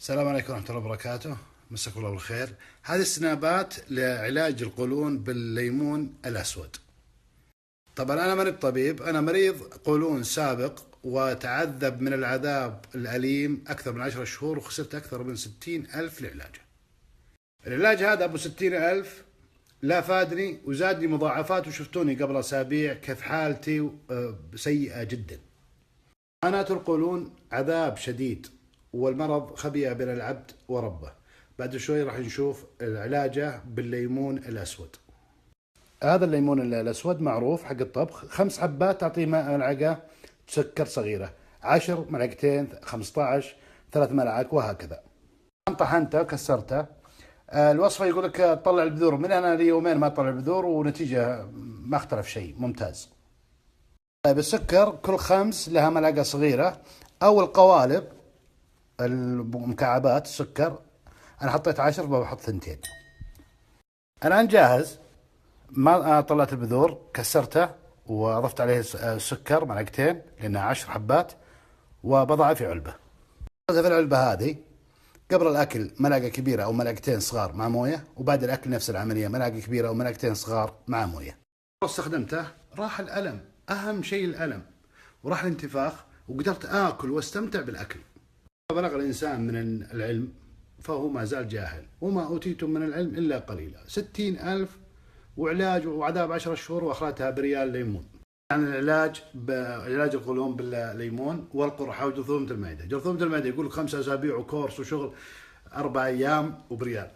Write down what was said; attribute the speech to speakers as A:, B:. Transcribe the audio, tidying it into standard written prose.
A: السلام عليكم ورحمة الله وبركاته. مساكم الله بالخير. هذه السنابات لعلاج القولون بالليمون الأسود. طبعا أنا ماني بطبيب، أنا مريض قولون سابق وتعذب من العذاب الأليم أكثر من 10 شهور وخسرت أكثر من 60,000 لعلاجه. العلاج هذا أبو 60,000 لا فادني وزادني مضاعفات، وشفتوني قبل أسابيع كيف حالتي سيئة جدا. معاناة القولون عذاب شديد، والمرض خبيئة بين العبد وربه. بعد شوي راح نشوف علاجه بالليمون الأسود. هذا الليمون الأسود معروف حق الطبخ، 5 حبات تعطيه ملعقة سكر صغيرة، 10 ملعقتين، 15، 3 ملعق وهكذا. طحنته وكسرته. الوصفة يقول لك تطلع البذور، من أنا لي يومين ما طلع البذور ونتيجة ما اختلف شيء، ممتاز. طيب السكر كل 5 لها ملعقة صغيرة، أو القوالب المكعبات السكر أنا حطيت 10 بحط 2. الآن جاهز. ما طلعت البذور، كسرته وأضفت عليه السكر ملعقتين لأنها 10 حبات، وبضعه في علبة. في العلبة هذه قبل الأكل ملعقة كبيرة أو ملعقتين صغار مع موية، وبعد الأكل نفس العملية، ملعقة كبيرة أو ملعقتين صغار مع موية. استخدمته راح الألم، أهم شيء الألم، وراح الانتفاخ، وقدرت آكل واستمتع بالأكل. بلغ الإنسان من العلم فهو ما زال جاهل، وما أوتيتم من العلم إلا قليلا. 60,000 وعلاج وعذاب 10 شهور وأخرتها بريال ليمون. يعني علاج القولون بالليمون والقرحة وجرثومة المعدة. جرثومة المعدة يقول لك 5 أسابيع وكورس وشغل، 4 أيام وبريال.